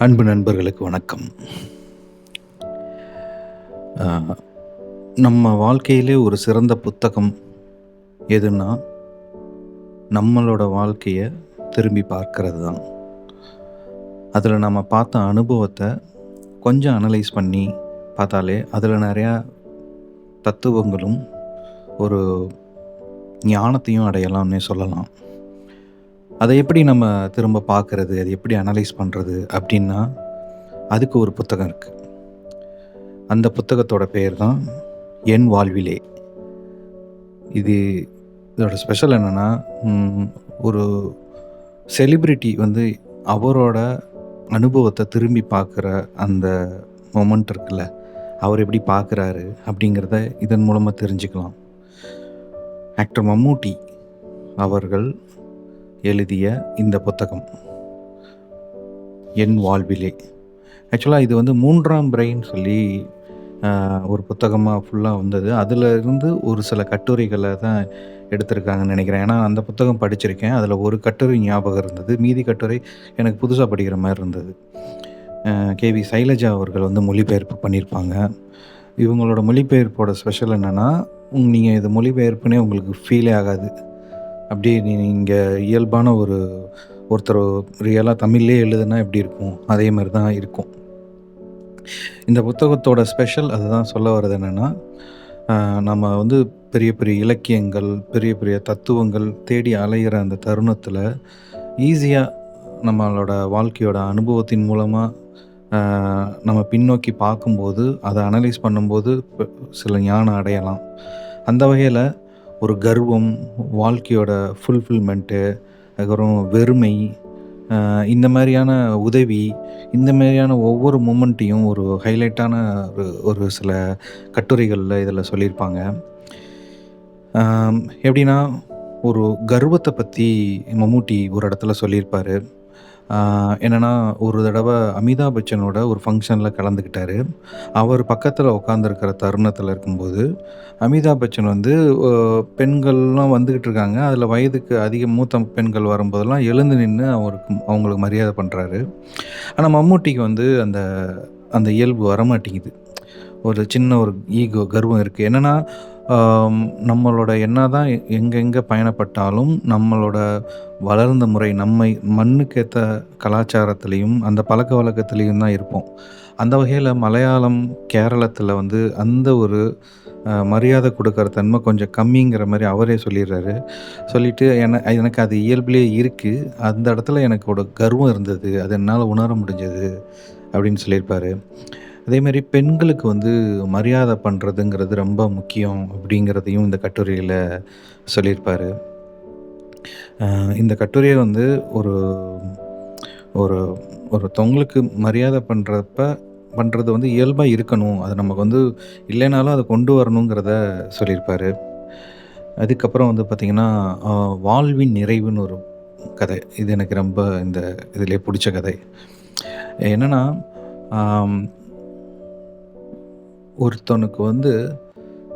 அன்பு நண்பர்களுக்கு வணக்கம். அ நம்ம வாழ்க்கையிலே ஒரு சிறந்த புத்தகம் எதுன்னா, நம்மளோட வாழ்க்கைய திரும்பி பார்க்கிறது தான். அதில நம்ம பார்த்த அனுபவத்த கொஞ்சம் அனலைஸ் பண்ணி பார்த்தாலே, அதில நெறையா தத்துவங்களும், ஒரு ஞானத்தையும் அடையலாம்னே சொல்லலாம். அத எப்படி நம்ம திரும்ப பார்க்கறது? அது எப்படி அனலைஸ் பண்றது? அப்டின்னா, அதுக்கு ஒரு புத்தகம் இருக்கு. அந்த புத்தகத்தோட பெயர் தான் என் வாழ்விலே. இது இதோட ஸ்பெஷல் என்னன்னா, ஒரு செலிபிரிட்டி வந்து அவரோட அனுபவத்த திரும்பி பார்க்குற அந்த மொமெண்ட் இருக்குல்ல, அவர் எப்படி பார்க்குறாரு அப்படிங்கிறத இதன் மூலமா தெரிஞ்சுக்கலாம். ஆக்டர் மம்மூட்டி அவர்கள் எழுதிய இந்த புத்தகம், என் வாழ்விலே. ஆக்சுவலா இது வந்து 3ஆம் பிரெயின் சொல்லி ஒரு புத்தகமா ஃபுல்லா வந்தது. அதில இருந்து ஒரு சில கட்டுரைகள தான் எடுத்திருக்காங்கன்னு நெனைக்கிறேன். ஏன்னா, அந்த புத்தகம் படிச்சிருக்கேன். அதில ஒரு கட்டுரை ஞாபகம் இருந்தது. மீதி கட்டுரை எனக்கு புதுசா படிக்கிற மாரி இருந்தது. கே.வி. சைலஜா அவர்கள் வந்து மொழிபெயர்ப்பு பண்ணியிருப்பாங்க. இவங்களோட மொழிபெயர்ப்போட ஸ்பெஷல் என்னன்னா, நீங்க இது மொழிபெயர்ப்புன்னே உங்களுக்கு ஃபீலே ஆகாது. அப்படியே நீங்க இயல்பான ஒருத்தர் ரியலா தமிழ்லயே எழுதுனா எப்படி இருக்கும்? அதே மாரி தான் இருக்கும். இந்த புத்தகத்தோட ஸ்பெஷல் அதுதான் சொல்ல வர்றது என்னென்னா, நம்ம வந்து பெரிய பெரிய இலக்கியங்கள், பெரிய பெரிய தத்துவங்கள் தேடி அலையிற அந்த தருணத்தில, ஈஸியா நம்மளோட வாழ்க்கையோட அனுபவத்தின் மூலமா நம்ம பின்னோக்கி பார்க்கும்போது, அத அனலைஸ் பண்ணும்போது சில ஞானம் அடையலாம். அந்த வகையில ஒரு கர்வம், வாழ்க்கையோட ஃபுல்ஃபில்மெண்ட்டு, அதுக்கப்புறம் வெறுமை, இந்த மாரியான உதவி, இந்த மாரியான ஒவ்வொரு மொமெண்ட்டையும் ஒரு ஹைலைட்டான ஒரு ஒரு சில கட்டுரைகள்ல இதில சொல்லியிருப்பாங்க. எப்படின்னா, ஒரு கர்வத்த பத்தி மம்மூட்டி ஒரு இடத்துல சொல்லியிருப்பாரு. என்னன்னா, ஒரு தடவ அமிதாப் பச்சனோட ஒரு ஃபங்ஷன்ல கலந்துக்கிட்டாரு. அவர் பக்கத்தில உட்காந்துருக்கிற தருணத்தில இருக்கும்போது, அமிதாப் பச்சன் வந்து அ பெண்கள்லாம் வந்துகிட்டு இருக்காங்க. அதில வயதுக்கு அதிக மூத்த பெண்கள் வரும்போதெல்லாம் எழுந்து நின்னு அவங்களுக்கு மரியாதை பண்றாரு. ஆனா, மம்மூட்டிக்கு வந்து அந்த அந்த இயல்பு வரமாட்டேங்குது. ஒரு சின்ன ஒரு ஈகோ, கர்வம் இருக்கு. என்னன்னா, நம்மளோட என்னதான் எங்கெங்க பயணப்பட்டாலும், நம்மளோட வளர்ந்த முறை, நம்மை மண்ணுக்கேத்த கலாச்சாரத்திலயும், அந்த பழக்கவழக்கத்திலயும் தான் இருப்போம். அந்த வகையில மலையாளம், கேரளத்தில வந்து அந்த ஒரு மரியாதை குடுக்குற தன்மை கொஞ்சம் கம்மிங்கிற மாரி அவரே சொல்லிர்றாரு. சொல்லிட்டு எனக்கு அது இயல்பிலேயே இருக்கு. அந்த இடத்துல எனக்கு ஒரு கர்வம் இருந்தது. அது என்னால உணர முடிஞ்சது அப்படின்னு சொல்லியிருப்பாரு. அதேமாரி பெண்களுக்கு வந்து மரியாதை பண்றதுங்கிறது ரொம்ப முக்கியம் அப்படிங்கிறதையும் இந்த கட்டுரையில சொல்லியிருப்பாரு. இந்த கட்டுரைய வந்து ஒரு ஒரு ஒருத்தவங்களுக்கு மரியாதை பண்றது வந்து இயல்பா இருக்கணும். அது நமக்கு வந்து இல்லைனாலும் அத கொண்டு வரணுங்கிறத சொல்லியிருப்பாரு. அதுக்கப்புறம் வந்து பார்த்தீங்கன்னா, வாழ்வின் நிறைவுன்னு ஒரு கதை. இது எனக்கு ரொம்ப இந்த இதிலே புடிச்ச கதை. என்னன்னா, ஆம் ஒருத்தனுக்கு வந்து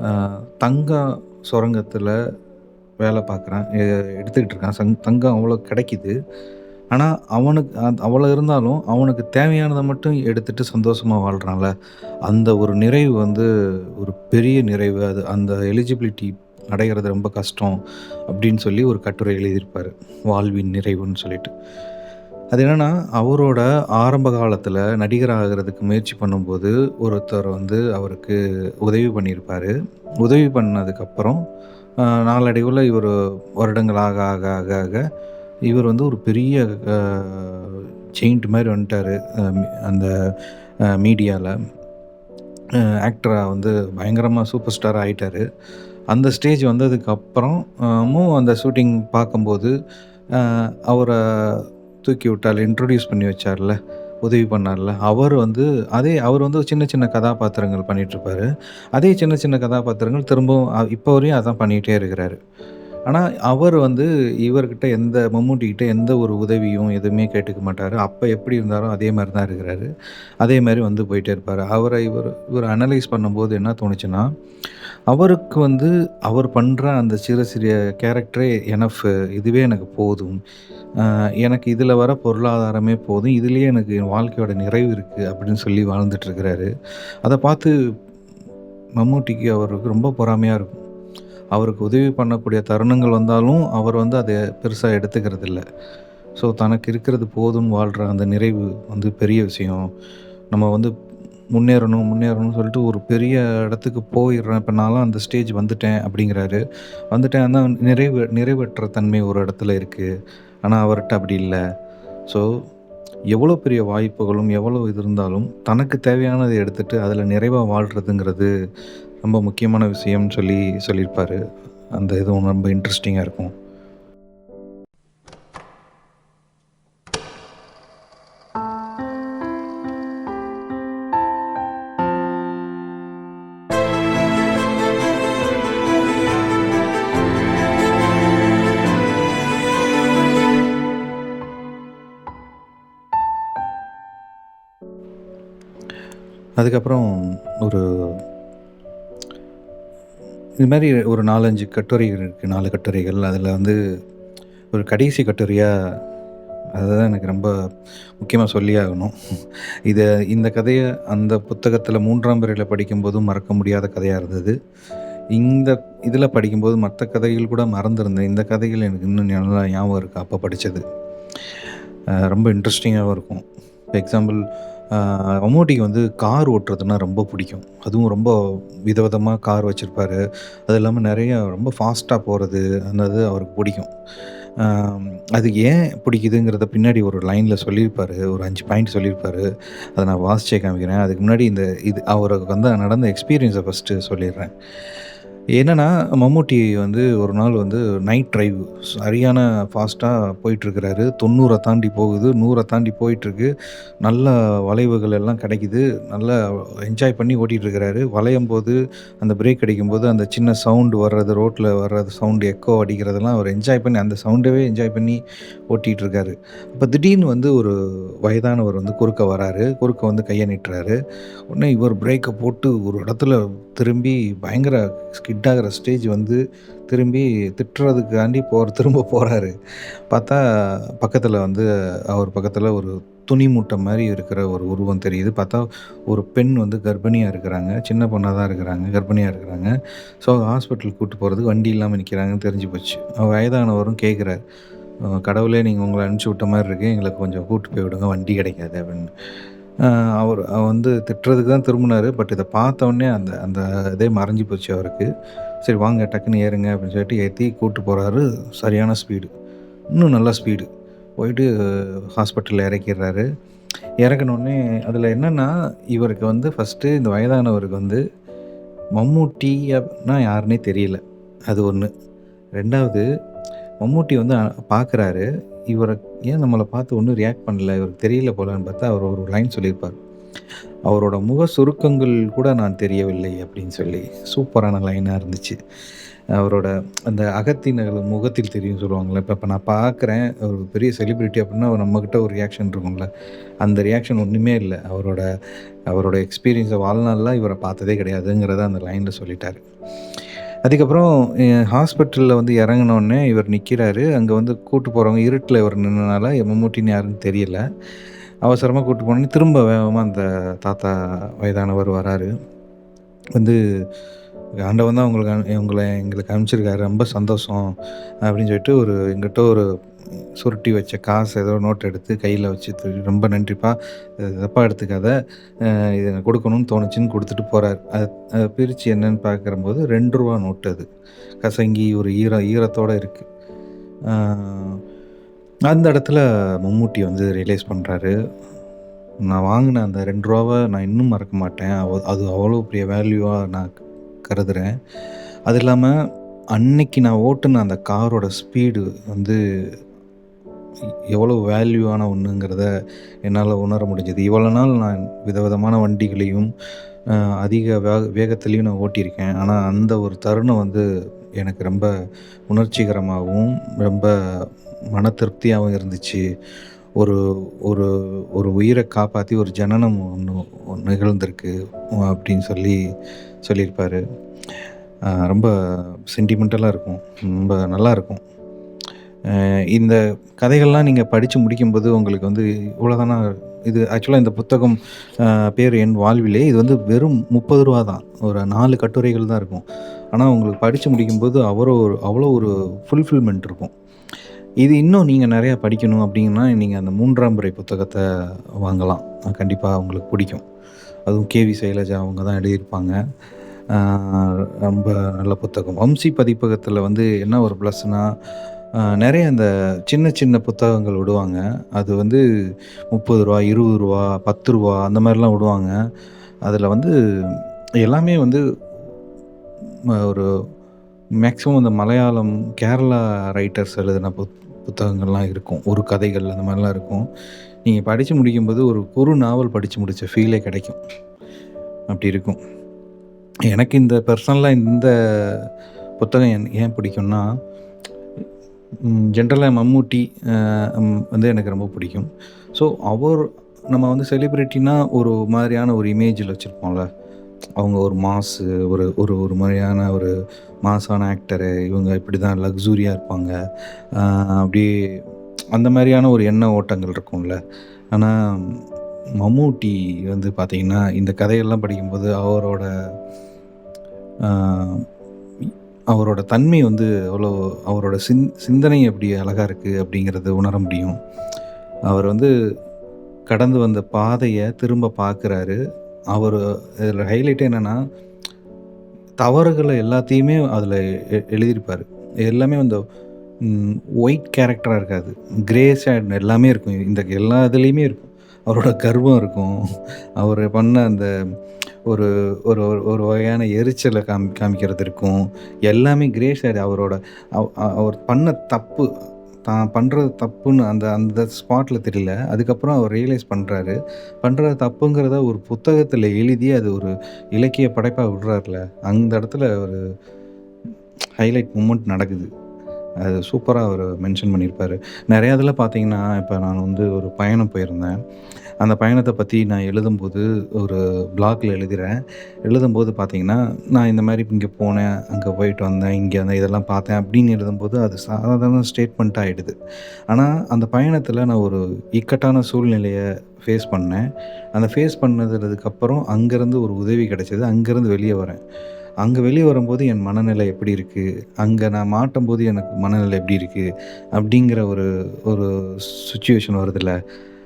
அ தங்கம் சுரங்கத்தில வேலை பார்க்குறான். எடுத்துக்கிட்டு இருக்கான். தங்கம் அவ்வளோ கிடைக்குது. ஆனா, அவனுக்கு அவ்வளோ இருந்தாலும், அவனுக்கு தேவையானத மட்டும் எடுத்துட்டு சந்தோஷமா வாழ்றான்ல, அந்த ஒரு நிறைவு வந்து ஒரு பெரிய நிறைவு. அது அந்த எலிஜிபிலிட்டி அடையிறது ரொம்ப கஷ்டம் அப்படின்னு சொல்லி ஒரு கட்டுரை எழுதியிருப்பாரு. வாழ்வின் நிறைவுன்னு சொல்லிட்டு. அது என்னன்னா, அவரோட ஆரம்ப காலத்தில நடிகர் ஆகுறதுக்கு முயற்சி பண்ணும்போது, ஒருத்தர் வந்து அவருக்கு உதவி பண்ணியிருப்பாரு. உதவி பண்ணதுக்கப்புறம், நாளடைவுல இவரு வருடங்கள் ஆக, ஆக, ஆக, ஆக இவர் வந்து ஒரு பெரிய அ செயின்ட் மாரி வந்துட்டாரு. அந்த மீடியால. ஆக்டரா வந்து பயங்கரமா சூப்பர் ஸ்டாரா ஆயிட்டாரு. அந்த ஸ்டேஜ் வந்ததுக்கப்புறம் அந்த ஷூட்டிங் பார்க்கும்போது, அ அவர தூக்கி விட்டார்ல, இன்ட்ரோடியூஸ் பண்ணி வச்சார்ல, உதவி பண்ணார்ல, அவர் வந்து சின்ன சின்ன கதாபாத்திரங்கள் பண்ணிட்டுருப்பாரு. அதே சின்ன சின்ன கதாபாத்திரங்கள் திரும்பவும் இப்போ வரையும் அதான் பண்ணிட்டே இருக்கிறாரு. ஆனா, அவர் வந்து இவர்கிட்ட மம்மூட்டிகிட்ட எந்த ஒரு உதவியும் எதுவுமே கேட்டுக்க மாட்டாரு. அப்ப எப்படி இருந்தாரோ அதே மாரி தான் இருக்கிறாரு. அதே மாரி வந்து போயிட்டே இருப்பாரு. இவர அனலைஸ் பண்ணும்போது என்ன தோணுச்சுன்னா, அவருக்கு வந்து அவர் பண்ற அந்த சிறு சிறிய கேரக்டரே எனஃப், இதுவே எனக்கு போதும். எனக்கு இதில வர பொருளாதாரமே போதும். இதிலேயே எனக்கு என் வாழ்க்கையோட நிறைவு இருக்கு அப்படின்னு சொல்லி வாழ்ந்துட்டு இருக்கிறாரு. அத பார்த்து மம்மூட்டிக்கு அவருக்கு ரொம்ப பொறாமையா இருக்கும். அவருக்கு உதவி பண்ணக்கூடிய தருணங்கள் வந்தாலும், அவர் வந்து அத பெருசா எடுத்துக்கிறதில்ல. ஸோ தனக்கு இருக்கிறது போதும்னு வாழ்ற அந்த நிறைவு வந்து பெரிய விஷயம். நம்ம வந்து முன்னேறணும்னு சொல்லிட்டு ஒரு பெரிய இடத்துக்கு போயிடுறேன். இப்ப நான்லாம் அந்த ஸ்டேஜ் வந்துட்டேன் அப்படிங்கிறாரு. வந்துட்டேன் ஆனா நிறைவற்ற தன்மை ஒரு இடத்துல இருக்கு. ஆனா அவர்ட்ட அப்படி இல்ல. ஸோ எவ்வளோ பெரிய வாய்ப்புகளும், எவ்வளோ இது இருந்தாலும், தனக்கு தேவையானத எடுத்துட்டு அதில நிறைவா வாழ்றதுங்கிறது ரொம்ப முக்கியமான விஷயம்னு சொல்லியிருப்பாரு. அந்த இதுவும் ரொம்ப இன்ட்ரஸ்டிங்கா இருக்கும். அதுக்கப்புறம் ஒரு இது மாரி ஒரு 4, 5 கட்டுரைகள் இருக்கு. 4 கட்டுரைகள். அதில வந்து ஒரு கடைசி கட்டுரையா அதுதான் எனக்கு ரொம்ப முக்கியமா சொல்லியே ஆகணும். இத இந்த கதைய அந்த புத்தகத்தில 3ஆம் பிறையில படிக்கும்போதும் மறக்க முடியாத கதையா இருந்தது. இந்த இதில படிக்கும்போது மத்த கதைகள் கூட மறந்திருந்தேன். இந்த கதைகள் எனக்கு இன்னும் நல்லா ஞாபகம் இருக்கு அப்ப படிச்சது. ரொம்ப இன்ட்ரஸ்டிங்காவும் இருக்கும். எக்ஸாம்பிள் அ மம்மூட்டிக்கு வந்து கார் ஓட்டுறதுன்னா ரொம்ப பிடிக்கும். அதுவும் ரொம்ப விதவிதமா கார் வச்சிருப்பாரு. அது இல்லாம நெறைய ரொம்ப ஃபாஸ்ட்டா போறது, அந்த இது அவருக்கு பிடிக்கும். அம் அது ஏன் பிடிக்குதுங்கிறத பின்னாடி ஒரு லைன்ல சொல்லியிருப்பாரு. ஒரு 5 பாயிண்ட் சொல்லியிருப்பாரு. அத நான் வாசிச்சே காமிக்கிறேன். அதுக்கு முன்னாடி இது அவருக்கு வந்து நடந்த எக்ஸ்பீரியன்ஸ ஃபர்ஸ்ட்டு சொல்லிர்றேன். என்னன்னா, மம்மூட்டி வந்து ஒரு நாள் வந்து நைட் டிரைவ் சரியான ஃபாஸ்ட்டா போயிட்டுருக்கிறாரு. 90 தாண்டி போகுது. 100 தாண்டி போயிட்டுருக்கு. நல்ல வளைவுகள் எல்லாம் கிடைக்குது. நல்லா என்ஜாய் பண்ணி ஓட்டிட்டுருக்கிறாரு. வளையும்போது, அந்த பிரேக் அடிக்கும்போது, அந்த சின்ன சவுண்ட் வர்றது, ரோட்ல வர்றது சவுண்ட் எக்கோ அடிக்கிறதெல்லாம் அவர் என்ஜாய் பண்ணி அந்த சவுண்டவே என்ஜாய் பண்ணி ஓட்டிட்டுருக்காரு. அப்ப திடீர்னு வந்து ஒரு வயதானவர் வந்து குறுக்க வராரு. குறுக்க வந்து கைய நீட்டுறாரு. உடனே இவர் பிரேக்க போட்டு ஒரு இடத்துல திரும்பி பயங்கர ஸ்கிட் ஆகுற ஸ்டேஜ் வந்து திரும்பி திட்டுறதுக்காண்டி திரும்ப போறாரு. பார்த்தா பக்கத்துல வந்து அவர் பக்கத்துல ஒரு துணி மூட்டை மாரி இருக்கிற ஒரு உருவம் தெரியுது. பார்த்தா ஒரு பெண் வந்து கர்ப்பிணியா இருக்கிறாங்க. சின்ன பொண்ணா தான் இருக்கிறாங்க. கர்ப்பிணியா இருக்கிறாங்க. ஸோ ஹாஸ்பிட்டலுக்கு கூட்டு போறதுக்கு வண்டி இல்லாம நிக்கிறாங்கன்னு தெரிஞ்சு போச்சு. வயதானவரும் கேட்குறாரு. கடவுளே நீங்க உங்கள அனுப்பிச்சு விட்ட மாரி இருக்கு. எங்களுக்கு கொஞ்சம் கூட்டு போய் விடுங்க. வண்டி கிடைக்காது அப்படின்னு. அ அவர் வந்து திட்டுறதுக்கு தான் திரும்புனாரு. பட் இத பார்த்தோனே அந்த அந்த இதே மறைஞ்சு போச்சு அவருக்கு. சரி வாங்க டக்குன்னு ஏறுங்க அப்படின்னு சொல்லிட்டு ஏத்தி கூட்டு போறாரு. சரியான ஸ்பீடு. இன்னும் நல்லா ஸ்பீடு. போயிட்டு ஹாஸ்பிட்டல்ல இறக்கிர்றாரு. இறக்குனோனே அதில என்னன்னா, இவருக்கு வந்து ஃபர்ஸ்ட்டு இந்த வயதானவருக்கு வந்து மம்மூட்டி அப்டின்னா யாருன்னே தெரியல. அது 1. 2வது மம்மூட்டி வந்து பார்க்குறாரு. இவர ஏன் நம்மள பார்த்து ஒண்ணும் ரியாக்ட் பண்ணல? இவருக்கு தெரியல போலன்னு பார்த்தா, அவர் ஒரு லைன் சொல்லியிருப்பார். அவரோட முக சுருக்கங்கள் கூட நான் தெரியவில்லை அப்படின்னு சொல்லி. சூப்பரான லைனா இருந்துச்சு. அவரோட அந்த அகத்தின் முகத்தில் தெரியும்னு சொல்லுவாங்கல்ல. இப்ப இப்ப நான் பார்க்குறேன் ஒரு பெரிய செலிபிரிட்டி அப்படின்னா நம்மகிட்ட ஒரு ரியாக்ஷன் இருக்கும்ல. அந்த ரியாக்ஷன் ஒண்ணுமே இல்ல. அவரோட அவரோட எக்ஸ்பீரியன்ஸ வாழ்நாள்ல இவர பார்த்ததே கிடையாதுங்கிறத அந்த லைன்ல சொல்லிட்டாரு. அதுக்கப்புறம் ஹாஸ்பிட்டல்ல வந்து இறங்குனோனே இவர் நிக்கிறாரு. அங்க வந்து கூட்டு போறவங்க இருட்டுல இவர் நின்னனால மம்மூட்டின்னு யாருன்னு தெரியல. அவசரமா கூட்டு போனோனே திரும்ப வேகமா அந்த தாத்தா வயதானவர் வராரு. வந்து ஆண்டவன் தான் உங்கள எங்களுக்கு அனுப்பிச்சிருக்காரு. ரொம்ப சந்தோஷம் அப்படின்னு சொல்லிட்டு எங்கிட்ட ஒரு சுருட்டி வச்ச காசு ஏதோ நோட் எடுத்து கையில வச்சு ரொம்ப நன்றிப்பா. தப்பா எடுத்துக்காத. இத எனக்கு குடுக்கணும்னு தோணுச்சுன்னு குடுத்துட்டு போறாரு. அத பிரிச்சு என்னன்னு பார்க்கிறம்போது ரூ. 2 நோட்டு அது. கசங்கி ஒரு ஈரத்தோட இருக்கு. ஆ அந்த இடத்துல மம்மூட்டி வந்து ரியலைஸ் பண்றாரு. நான் வாங்குன அந்த ரூ. 2 நான் இன்னும் மறக்க மாட்டேன். அது அவ்வளோ பெரிய வேல்யூவா நான் கருதுறேன். அது இல்லாம அன்னைக்கு நான் ஓட்டுன அந்த காரோட ஸ்பீடு வந்து எவ்வளோ வேல்யூவான ஒண்ணுங்கிறத என்னால உணர முடிஞ்சது. இவ்வளோ நாள் நான் விதவிதமான வண்டிகளையும், அ அதிக வேகத்திலயும் நான் ஓட்டியிருக்கேன். ஆனா அந்த ஒரு தருணம் வந்து எனக்கு ரொம்ப உணர்ச்சிகரமாகவும், ரொம்ப மன திருப்தியாவும் இருந்துச்சு. ஒரு ஒரு ஒரு உயிர காப்பாத்தி ஒரு ஜனனம் ஒண்ணு நிகழ்ந்திருக்கு அப்படின்னு சொல்லியிருப்பாரு. ரொம்ப சென்டிமென்டலா இருக்கும். ரொம்ப நல்லாருக்கும். இந்த கதைகள்லாம் நீங்க படிச்சு முடிக்கும்போது உங்களுக்கு வந்து இவ்வளோதானா இது ஆக்சுவலா இந்த புத்தகம் பேர் என் வாழ்விலே. இது வந்து வெறும் ரூ. 30 தான். ஒரு 4 கட்டுரைகள் தான் இருக்கும். ஆனா உங்களுக்கு படிச்சு முடிக்கும்போது அவ்வளோ ஒரு ஃபுல்ஃபில்மென்ட் இருக்கும். இது இன்னும் நீங்க நெறையா படிக்கணும் அப்டின்னா, நீங்க அந்த 3ஆம் முறை புத்தகத்த வாங்கலாம். கண்டிப்பா உங்களுக்கு பிடிக்கும். அதுவும் கே.வி. சைலஜா அவங்க தான் எழுதியிருப்பாங்க. ஆ ரொம்ப நல்ல புத்தகம். வம்சி பதிப்பகத்தில வந்து என்ன ஒரு ப்ளஸ்னா, நெறைய இந்த சின்ன சின்ன புத்தகங்கள் விடுவாங்க. அது வந்து ரூ. 30, ரூ. 20, ரூ. 10 அந்த மாரிலாம் விடுவாங்க. அதில வந்து எல்லாமே வந்து ஒரு மேக்ஸிமம் இந்த மலையாளம், கேரளா ரைட்டர்ஸ் எழுதின புத்தகங்கள்லாம் இருக்கும். ஒரு கதைகள் அந்த மாரிலாம் இருக்கும். நீங்க படிச்சு முடிக்கும்போது ஒரு குறு நாவல் படிச்சு முடிச்ச ஃபீலே கிடைக்கும். அப்படி இருக்கும். எனக்கு இந்த பர்சனலா இந்த புத்தகம் ஏன் பிடிக்கும்னா, ஜென்ரலா மம்மூட்டி வந்து எனக்கு ரொம்ப பிடிக்கும். ஸோ நம்ம வந்து செலிபிரிட்டினா ஒரு மாதிரியான ஒரு இமேஜில வச்சிருப்போம்ல. அவங்க ஒரு மாஸு ஒரு ஒரு ஒரு மாரியான ஒரு மாஸான ஆக்டரு. இவங்க இப்படி தான் லக்ஸூரியா இருப்பாங்க. அப்படியே அந்த மாரியான ஒரு எண்ண ஓட்டங்கள் இருக்கும்ல. ஆனா, மம்மூட்டி வந்து பார்த்தீங்கன்னா, இந்த கதையெல்லாம் படிக்கும்போது அ அவரோட தன்மை வந்து எவ்வளோ அவரோட சிந்தனை எப்படி அழகா இருக்கு அப்படிங்கிறத உணர முடியும். அவர் வந்து கடந்து வந்த பாதைய திரும்ப பார்க்குறாரு. அவரு இதில ஹைலைட்டே என்னன்னா, தவறுகள எல்லாத்தையுமே அதில எழுதியிருப்பாரு. எல்லாமே வந்து ஒயிட் கேரக்டரா இருக்காது. கிரே ஷேட் எல்லாமே இருக்கும். இந்த எல்லா இதுலயுமே இருக்கும். அவரோட கர்வம் இருக்கும். அவரு பண்ண அந்த ஒரு ஒரு ஒரு வகையான எரிச்சல காமிக்கிறது இருக்கும். எல்லாமே கிரே ஷேட் அவரோட அவர் பண்ண தப்பு, தான் பண்றது தப்புன்னு அந்த அந்த ஸ்பாட்ல தெரியல. அதுக்கப்புறம் அவர் ரியலைஸ் பண்றாரு. பண்றது தப்புங்கிறத ஒரு புத்தகத்தில எழுதி அது ஒரு இலக்கிய படைப்பா விடுறார்ல, அந்த இடத்துல ஒரு ஹைலைட் மூமெண்ட் நடக்குது. அது சூப்பரா அவரு மென்ஷன் பண்ணியிருப்பாரு. நெறைய இதில பார்த்தீங்கன்னா, இப்ப நான் வந்து ஒரு பயணம் போயிருந்தேன். அந்த பயணத்த பத்தி நான் எழுதும்போது ஒரு ப்ளாக்ல எழுதுறேன். எழுதும்போது பார்த்தீங்கன்னா, நான் இந்த மாரி இங்க போனேன், அங்க போயிட்டு வந்தேன், இங்க அந்த இதெல்லாம் பார்த்தேன் அப்படின்னு எழுதும்போது, அது சாதாரண ஸ்டேட்மெண்ட்டா ஆயிடுது. ஆனா, அந்த பயணத்தில நான் ஒரு இக்கட்டான சூழ்நிலைய ஃபேஸ் பண்ணேன். அந்த ஃபேஸ் பண்ணதுக்கப்புறம் அங்கருந்து ஒரு உதவி கிடைச்சது. அங்கருந்து வெளிய வரேன். அங்க வெளிய வரும்போது என் மனநிலை எப்படி இருக்கு? அங்க நான் மாட்டும்போது எனக்கு மனநிலை எப்படி இருக்கு? அப்படிங்கிற ஒரு ஒரு சிச்சுவேஷன் வருதுல்ல.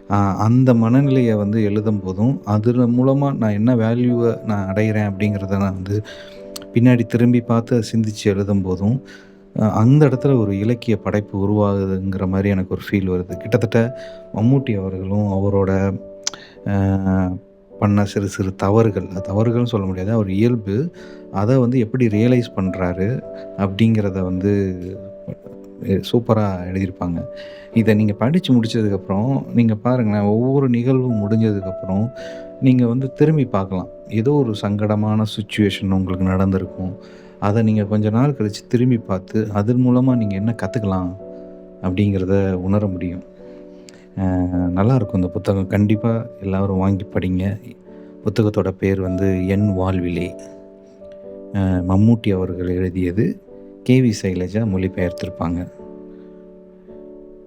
அ அந்த மனநிலைய வந்து எழுதும்போதும், அதுல மூலமா நான் என்ன வேல்யூவ நான் அடையிறேன் அப்படிங்கிறத நான் வந்து பின்னாடி திரும்பி பார்த்து அத சிந்திச்சு எழுதும்போதும், அந்த இடத்துல ஒரு இலக்கிய படைப்பு உருவாகுதுங்கிற மாரி எனக்கு ஒரு ஃபீல் வருது. கிட்டத்தட்ட மம்மூட்டி அவர்களும் அவரோட அ பண்ண சிறு சிறு தவறுகள், தவறுகள்னு சொல்ல முடியாது. அவர் இயல்பு. அத வந்து எப்படி ரியலைஸ் பண்றாரு அப்படிங்கிறத வந்து சூப்பரா எழுதியிருப்பாங்க. இத நீங்க படிச்சு முடிச்சதுக்கப்புறம், நீங்க பாருங்களேன், ஒவ்வொரு நிகழ்வும் முடிஞ்சதுக்கப்புறம், நீங்க வந்து திரும்பி பார்க்கலாம். ஏதோ ஒரு சங்கடமான சிச்சுவேஷன் உங்களுக்கு நடந்திருக்கும். அத நீங்க கொஞ்ச நாள் கழிச்சு திரும்பி பார்த்து, அதன் மூலமா நீங்க என்ன கத்துக்கலாம் அப்படிங்கிறத உணர முடியும். நல்லாயிருக்கும் இந்த புத்தகம். கண்டிப்பா எல்லாரும் வாங்கி படிங்க. புத்தகத்தோட பேர் வந்து என் வாழ்விலே. மம்மூட்டி அவர்கள் எழுதியது. கே.வி. சைலஜா மொழிபெயர்த்திருப்பாங்க.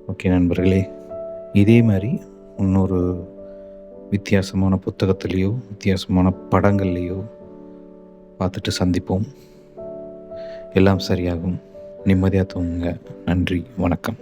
ஓகே நண்பர்களே. இதே மாரி இன்னொரு வித்தியாசமான புத்தகத்திலயோ, வித்தியாசமான படங்கள்லயோ பார்த்துட்டு சந்திப்போம். எல்லாம் சரியாகும். நிம்மதியா தூங்குங்க. நன்றி. வணக்கம்.